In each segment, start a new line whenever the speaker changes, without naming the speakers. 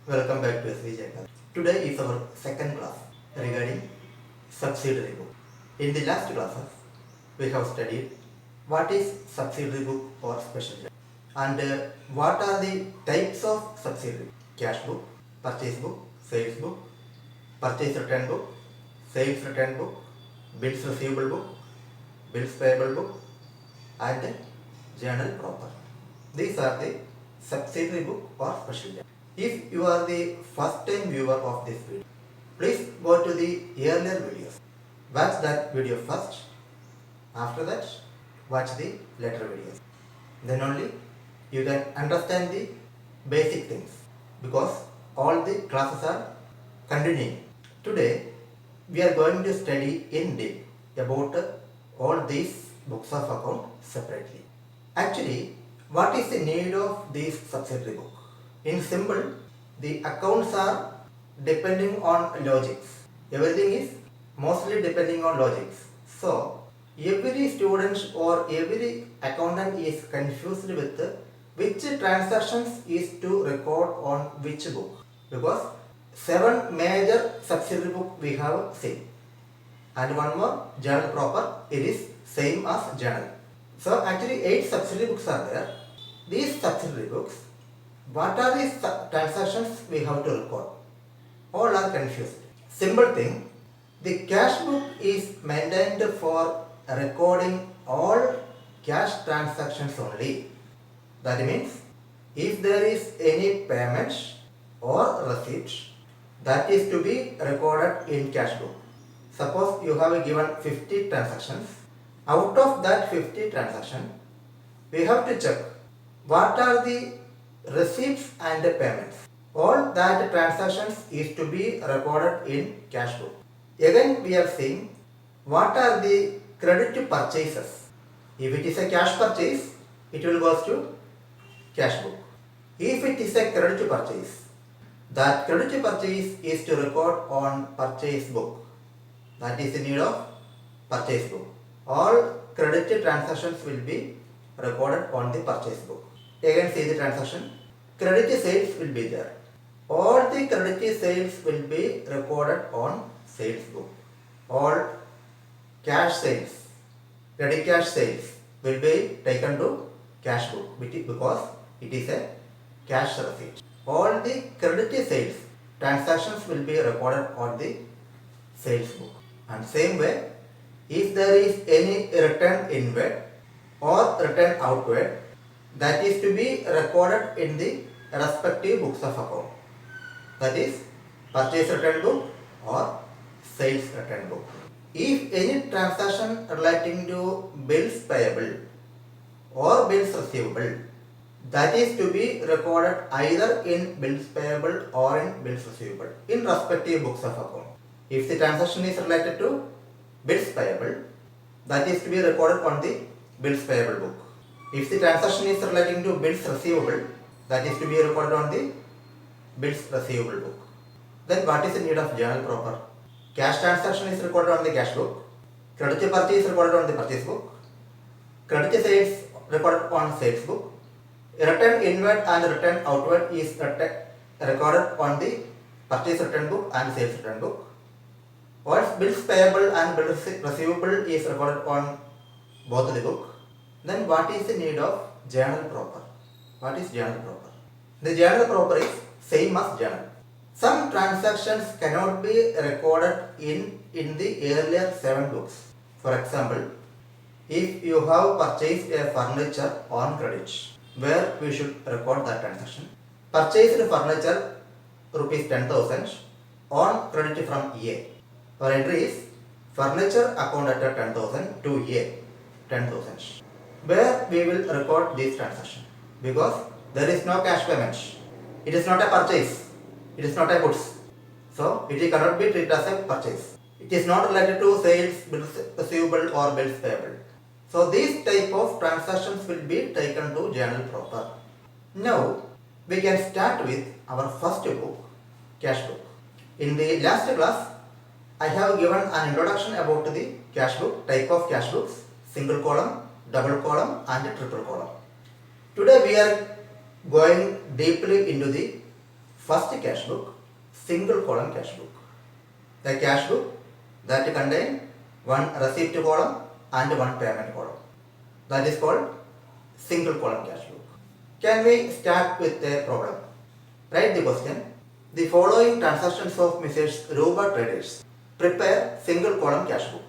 Welcome back to SVJ Academy. Today is our second class regarding subsidiary book. In the last classes, we have studied what is subsidiary book or special journal and what are the types of subsidiary: cash book, purchase book, sales book, purchase return book, sales return book, bills receivable book, bills payable book, and journal proper. These are the subsidiary book or special journal. If you are the first time viewer of this video, please go to the earlier videos. Watch that video first. After that, watch the later videos. Then only you can understand the basic things, because all the classes are continuing. Today, we are going to study in depth about all these books of account separately. Actually, what is the need of these subsidiary book? In simple, the accounts are depending on logics. Everything is mostly depending on logics. So, every student or every accountant is confused with which transactions is to record on which book, because 7 major subsidiary book we have seen, and one more journal proper. It is same as journal. So actually 8 subsidiary books are there. These subsidiary books, what are these transactions we have to record? All are confused. Simple thing, the cash book is maintained for recording all cash transactions only. That means if there is any payment or receipt, that is to be recorded in cash book. Suppose you have given 50 transactions. Out of that 50 transactions, we have to check what are the receipts and the payments. All that transactions is to be recorded in cash book. Again we are seeing what are the credit purchases. If it is a cash purchase, it will go to cash book. If it is a credit purchase, that credit purchase is to record on purchase book. That is the need of purchase book. All credit transactions will be recorded on the purchase book. Again see the transaction. Credit sales will be there. All the credit sales will be recorded on sales book. All cash sales, ready cash sales will be taken to cash book, because it is a cash receipt. All the credit sales transactions will be recorded on the sales book. And same way, if there is any return inward or return outward, that is to be recorded in the respective books of account. That is purchase return book or sales return book. If any transaction relating to bills payable or bills receivable, that is to be recorded either in bills payable or in bills receivable in respective books of account. If the transaction is related to bills payable, that is to be recorded on the bills payable book. If the transaction is relating to bills receivable, that is to be recorded on the bills receivable book. Then what is the need of journal proper? Cash transaction is recorded on the cash book. Credit purchase is recorded on the purchase book. Credit sales recorded on sales book. Return inward and return outward is recorded on the purchase return book and sales return book. Once bills payable and bills receivable is recorded on both the book, then what is the need of journal proper? What is journal proper? The journal proper is same as journal. Some transactions cannot be recorded in the earlier 7 books. For example, if you have purchased a furniture on credit, where we should record that transaction. Purchased furniture rupees 10,000 on credit from A. Our entry is furniture account at 10,000 to A 10,000. Where we will record this transaction, because there is no cash payment. It is not a purchase. It is not a goods. So it cannot be treated as a purchase. It is not related to sales, bills receivable or bills payable. So these type of transactions will be taken to journal proper. Now we can start with our first book, cash book. In the last class, I have given an introduction about the cash book, type of cash books, single column, double column and triple column. Today we are going deeply into the First cash book, single column cash book. The cash book that contains one receipt column and one payment column. That is called single column cash book. Can we start with a problem? Write the question. The following transactions of Mrs. Ruba Traders. Prepare single column cash book.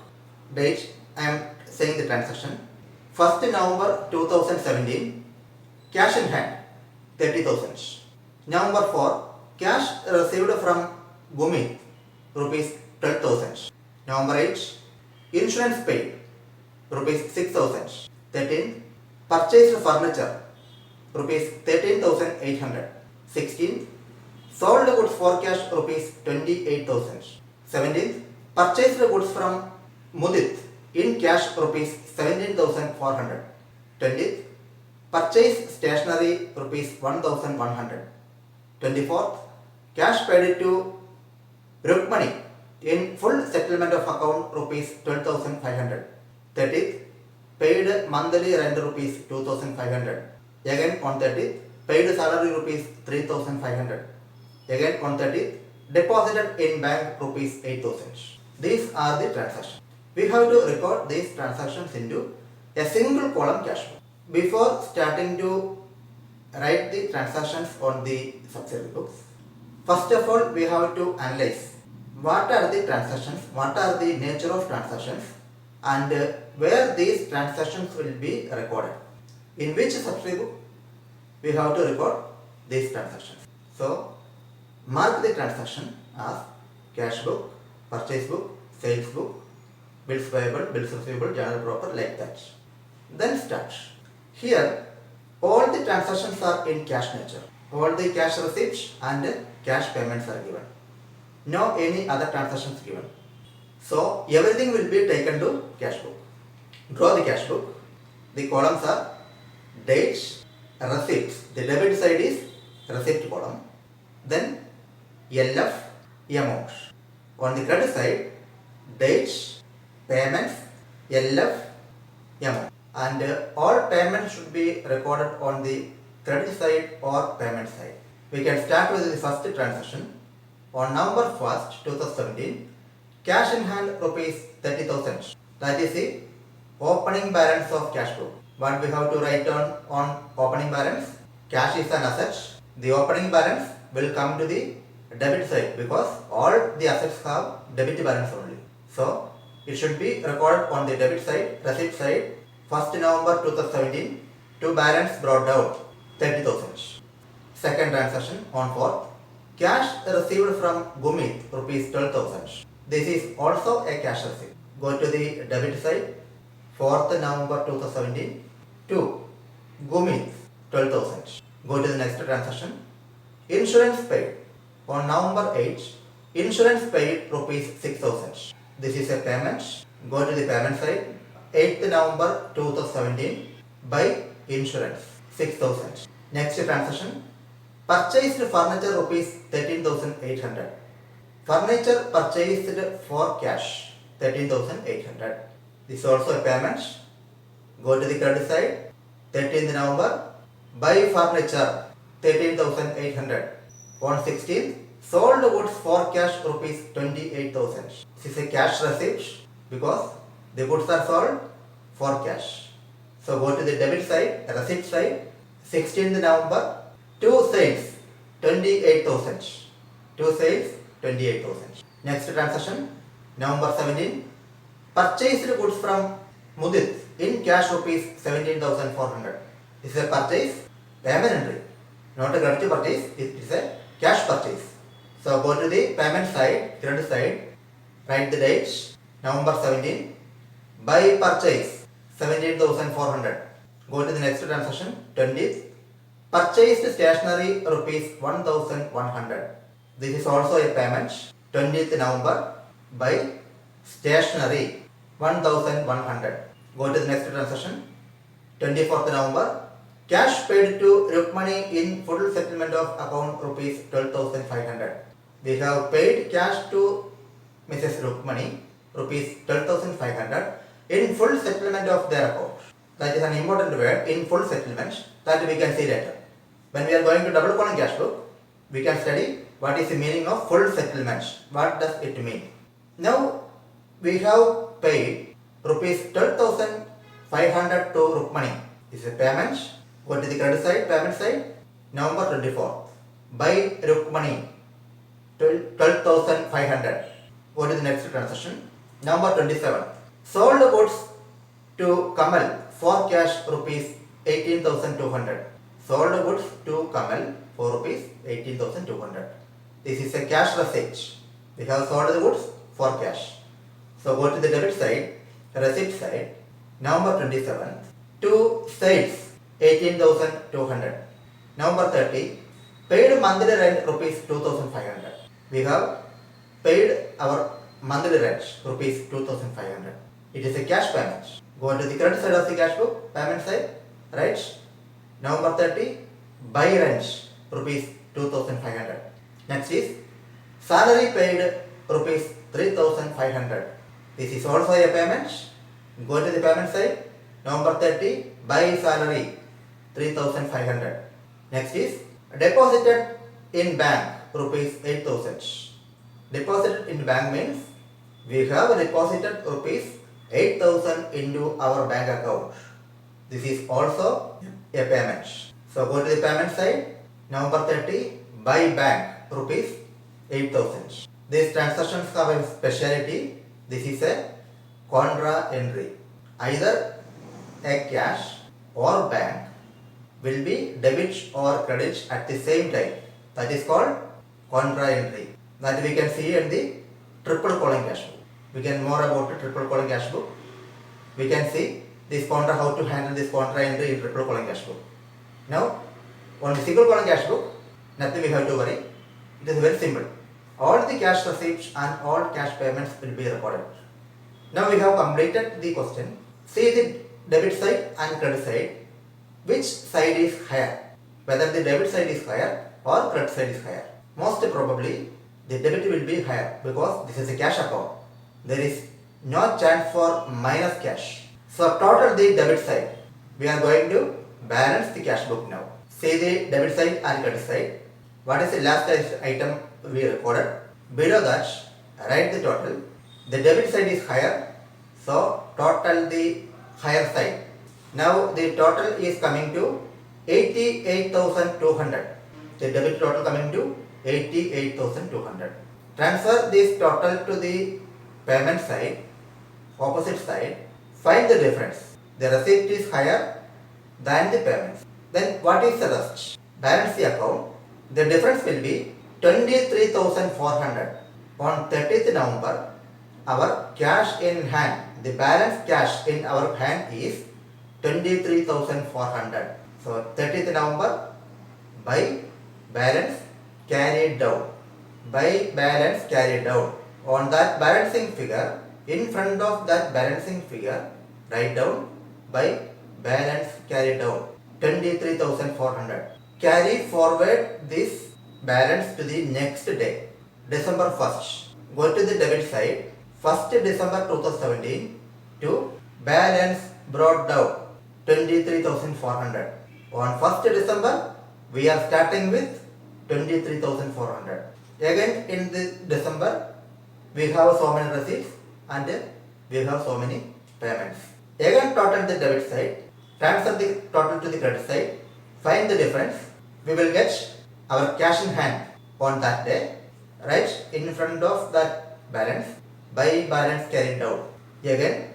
Date, I am saying the transaction. 1st November 2017, cash in hand 30,000. November 4, cash received from Gumi rupees 12,000. November 8, insurance paid rupees 6,000. 13, purchased furniture rupees 13,800. 16, sold goods for cash rupees 28,000. 17, purchased goods from Mudit in cash rupees 17,400. 20th, purchase stationery rupees 1,100. 24th, cash paid to Rukmani in full settlement of account rupees 12,500. 30th, paid monthly rent rupees 2,500. Again on 30th, paid salary rupees 3,500. Again on 30th, deposited in bank rupees 8,000. These are the transactions. We have to record these transactions into a single column cash book. Before starting to write the transactions on the subsidiary books, first of all we have to analyze what are the transactions, what are the nature of transactions, and where these transactions will be recorded. In which subsidiary book we have to record these transactions. So mark the transaction as cash book, purchase book, sales book, bills payable, bills receivable, journal proper, like that. Then start. Here all the transactions are in cash nature. All the cash receipts and cash payments are given. No any other transactions given. So everything will be taken to cash book. Draw the cash book. The columns are dates, receipts. The debit side is receipt column. Then LF, amount. On the credit side, dates, payments, LF, amount. And all payments should be recorded on the credit side or payment side. We can start with the first transaction. On November 1st, 2017, cash in hand rupees 30,000. That is the opening balance of cash book. What we have to write down on opening balance? Cash is an asset. The opening balance will come to the debit side because all the assets have debit balance only. So it should be recorded on the debit side, receipt side. 1st November 2017, to balance brought down 30,000. Second transaction on 4th, cash received from Gumit rupees 12,000. This is also a cash receipt. Go to the debit side. 4th November 2017, to Gumit 12,000. Go to the next transaction. Insurance paid on November 8, insurance paid rupees 6,000. This is a payment. Go to the payment side. 8th November 2017, by insurance 6,000. Next transaction, purchased furniture rupees 13,800. Furniture purchased for cash 13,800. This is also a payment. Go to the credit side. 13th November, buy furniture 13,800. On 16th, sold goods for cash rupees 28,000. This is a cash receipt because the goods are sold for cash. So go to the debit side, receipt side. 16th November, 2 sales 28,000. 2 sales 28,000. Next transaction, November 17, purchased goods from Mudit in cash rupees 17,400. This is a purchase payment entry, not a credit purchase. It is a cash purchase. So go to the payment side, credit side, write the date, November 17, buy purchase 17,400. Go to the next transaction, 20th, purchased stationery rupees 1,100. This is also a payment. 20th November, buy stationery 1,100. Go to the next transaction, 24th November, cash paid to Rukmani in full settlement of account rupees 12,500. We have paid cash to Mrs. Rukmani rupees 12,500 in full settlement of their account. That is an important word, in full settlement, that we can see later. When we are going to double column cash book, we can study what is the meaning of full settlement. What does it mean? Now we have paid rupees 12,500 to Rukmani. This is a payment. Go to the credit side, payment side. November 24. By Rukmani 12,500. Go to the next transaction. Number 27. Sold goods to Kamal for cash rupees 18,200. Sold goods to Kamal for rupees 18,200. This is a cash receipt. We have sold the goods for cash. So go to the debit side, receipt side, November 27th, to sales 18,200. November 30, paid monthly rent rupees 2,500. We have paid our monthly rent rupees 2,500. It is a cash payment. Go to the credit side of the cash book, payment side, right? November 30, buy rent rupees 2,500. Next is salary paid rupees 3,500. This is also a payment. Go to the payment side, November 30, buy salary 3,500. Next is deposited in bank rupees 8,000. Deposited in bank means we have deposited rupees 8,000 into our bank account. This is also a payment. So go to the payment side, November 30, buy bank rupees 8,000. These transactions have a speciality. This is a contra entry. Either a cash or bank will be debit or credit at the same time. That is called contra entry. That we can see in the triple column cash book. We can more about the triple column cash book. We can see this contra, how to handle this contra entry in triple column cash book. Now on the single column cash book, nothing we have to worry. It is very simple. All the cash receipts and all cash payments will be recorded. Now we have completed the question. See the debit side and credit side. Which side is higher? Whether the debit side is higher or credit side is higher. Most probably the debit will be higher because this is a cash account. There is no chance for minus cash. So total the debit side. We are going to balance the cash book now. See the debit side and credit side. What is the last item we recorded? Below that, write the total. The debit side is higher, so total the higher side. Now the total is coming to 88,200. The debit total coming to 88,200. Transfer this total to the payment side, opposite side. Find the difference. The receipt is higher than the payments. Then what is the rest? Balance the account. The difference will be 23,400. On 30th November, our cash in hand, the balance cash in our hand is 23,400. So 30th November, by balance carried down. By balance carried down. On that balancing figure, in front of that balancing figure, write down by balance carried down 23,400. Carry forward this balance to the next day, December 1st. Go to the debit side, 1st December 2017 to balance brought down 23,400. On 1st December, we are starting with 23,400. Again in the December, we have so many receipts and we have so many payments. Again total the debit side, transfer the total to the credit side, find the difference. We will get our cash in hand on that day, right in front of that balance, by balance carried down. Again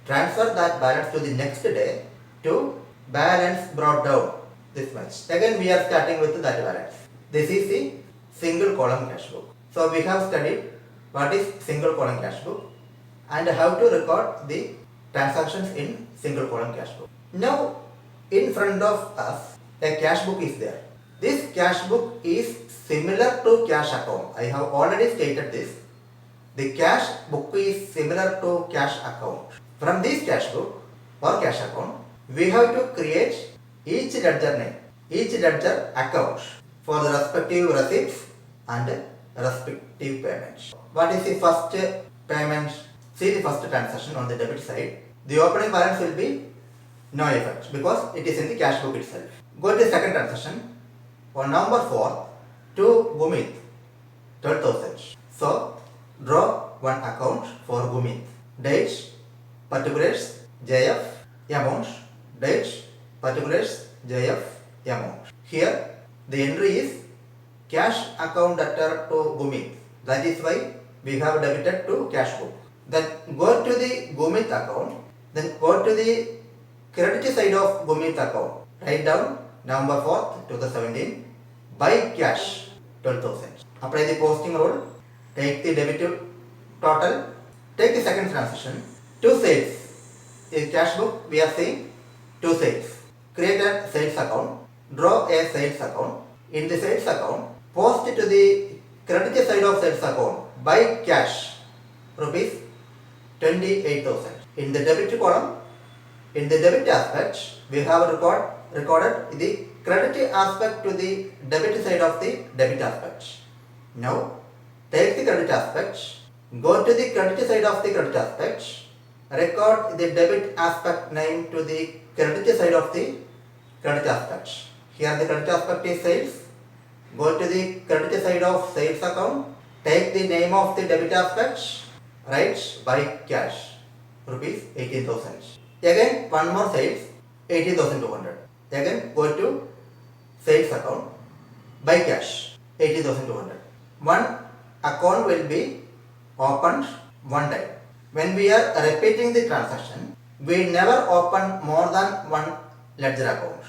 transfer that balance to the next day to balance brought down this much. Again we are starting with that balance. This is the single column cash book. So we have studied what is single column cash book and how to record the transactions in single column cash book. Now in front of us a cash book is there. This cash book is similar to cash account. I have already stated this. The cash book is similar to cash account. From this cash book or cash account, we have to create each ledger name, each ledger account for the respective receipts and respective payments. What is the first payment? See the first transaction on the debit side. The opening balance will be no effect because it is in the cash book itself. Go to the second transaction. On November 4th, to Gumit 12,000. So draw one account for Gumit. Date, particulars, JF, amount, date, particulars, JF, amount. Here the entry is cash account debtor to Gumit. That is why we have debited to cash book. Then go to the Gumit account. Then go to the credit side of Gumit account. Write down November 4th, 2017. Buy cash 12,000. Apply the posting rule. Take the debit total. Take the second transaction. Two sales. In cash book we are saying two sales. Create a sales account. Draw a sales account. In the sales account, post to the credit side of sales account. Buy cash rupees 28,000. In the debit column, in the debit aspect, we have recorded the credit aspect to the debit side of the debit aspect. Now, take the credit aspect, go to the credit side of the credit aspect, record the debit aspect name to the credit side of the credit aspect. Here the credit aspect is sales. Go to the credit side of sales account, take the name of the debit aspect, write buy cash rupees 18,000. Again one more sales 18,200. Again go to sales account, buy cash 18,200. One account will be opened one time. When we are repeating the transaction, we never open more than one ledger account.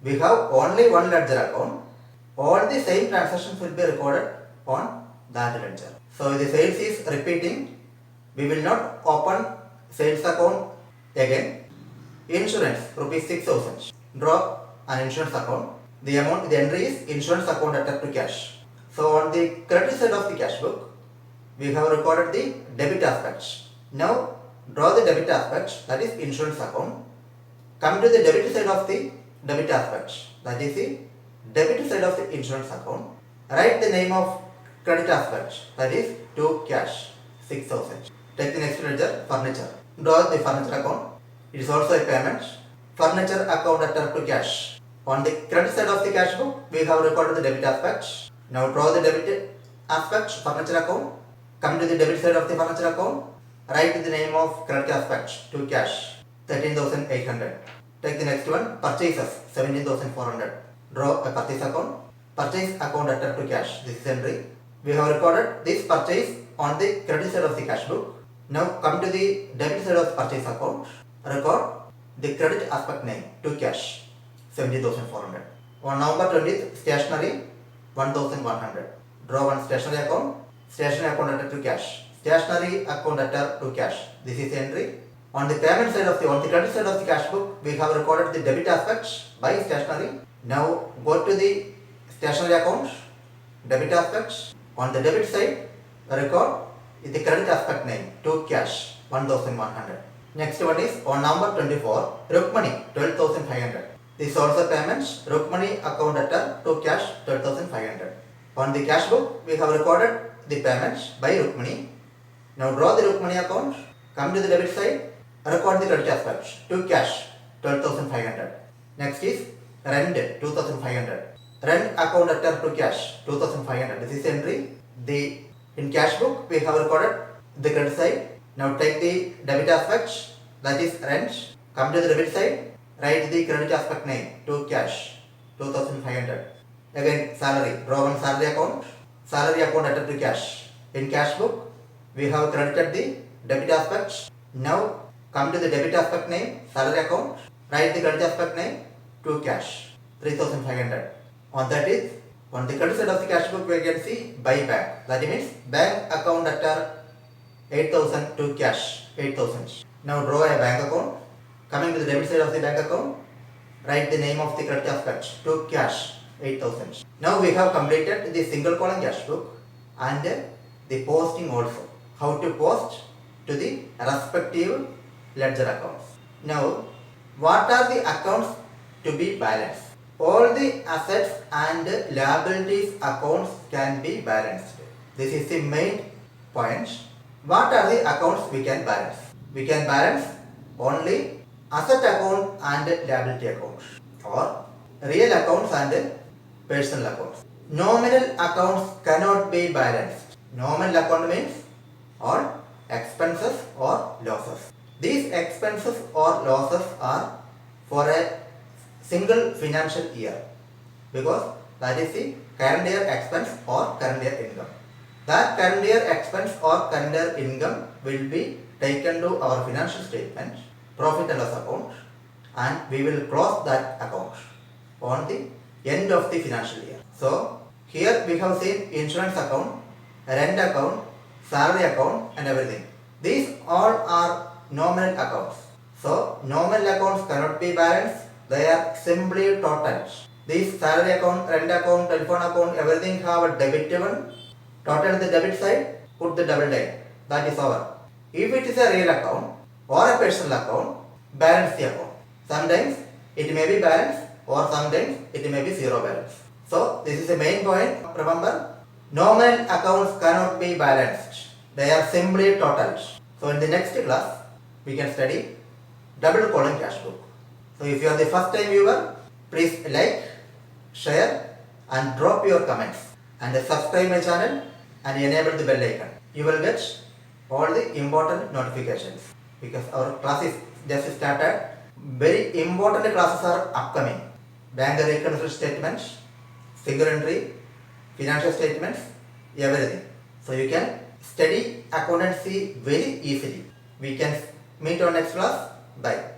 We have only one ledger account. All the same transactions will be recorded on that ledger. So the sales is repeating. We will not open sales account again. Insurance rupees 6,000. Draw an insurance account. The amount, the entry is insurance account attached to cash. So on the credit side of the cash book, we have recorded the debit aspects. Now draw the debit aspect, that is insurance account. Come to the debit side of the debit aspect, that is the debit side of the insurance account. Write the name of credit aspect, that is to cash 6,000. Take the next ledger, furniture. Draw the furniture account. It is also a payment. Furniture account attached to cash. On the credit side of the cash book, we have recorded the debit aspect. Now draw the debit aspect, furniture account. Come to the debit side of the furniture account. Write the name of credit aspect to cash 13,800. Take the next one, purchases 17,400. Draw a purchase account. Purchase account attached to cash. This is entry. We have recorded this purchase on the credit side of the cash book. Now come to the debit side of the purchase account. Record the credit aspect name to cash 17,400. On November 20th, stationery 1,100. Draw one stationery account. Stationery account attached to cash. Stationery account attached to cash. This is the entry. On the payment side of the, on the credit side of the cash book, we have recorded the debit aspects by stationery. Now go to the stationery account, debit aspects. On the debit side, record the credit aspect name to cash 1,100. Next one is on number 24, Rukmani 12,500. This is also payments. Rukmani account attached to cash 12,500. On the cash book, we have recorded the payments by Rukmani. Now draw the Rukmani account. Come to the debit side. Record the credit aspects to cash 12,500. Next is rent 2,500. Rent account attached to cash 2,500. This is entry. In cash book we have recorded the credit side. Now take the debit aspects, that is rent. Come to the debit side. Write the credit aspect name to cash 2,500. Again salary. Draw one salary account. Salary account attached to cash. In cash book we have credited the debit aspects. Now come to the debit aspect name, salary account, write the credit aspect name to cash 3,500. On that is, on the credit side of the cash book we can see buy bank. That means bank account attached 8,000 to cash 8,000. Now draw a bank account. Coming to the debit side of the bank account, write the name of the credit aspect to cash 8,000. Now we have completed the single column cash book and the posting also. How to post to the respective ledger accounts. Now, what are the accounts to be balanced? All the assets and liabilities accounts can be balanced. This is the main point. What are the accounts we can balance? We can balance only asset account and liability accounts, or real accounts and personal accounts. Nominal accounts cannot be balanced. Nominal account means all expenses or losses. These expenses or losses are for a single financial year because that is the current year expense or current year income. That current year expense or current year income will be taken to our financial statement, profit and loss account, and we will close that account on the end of the financial year. So here we have seen insurance account, rent account, salary account and everything. These all are nominal accounts. So nominal accounts cannot be balanced, they are simply totaled. These salary account, rent account, telephone account, everything have a debit one. Total the debit side, put the double line. That is over. If it is a real account or a personal account, balance the account. Sometimes it may be balanced or sometimes it may be zero balance. So this is the main point. Remember, nominal accounts cannot be balanced. They are simply totaled. So in the next class, we can study double column cash book. So if you are the first time viewer, please like, share and drop your comments and subscribe my channel and enable the bell icon. You will get all the important notifications because our class is just started. Very important classes are upcoming. Bank reconciliation statements, single entry, financial statements, everything. So you can study accountancy very easily. We can meet on next class. Bye.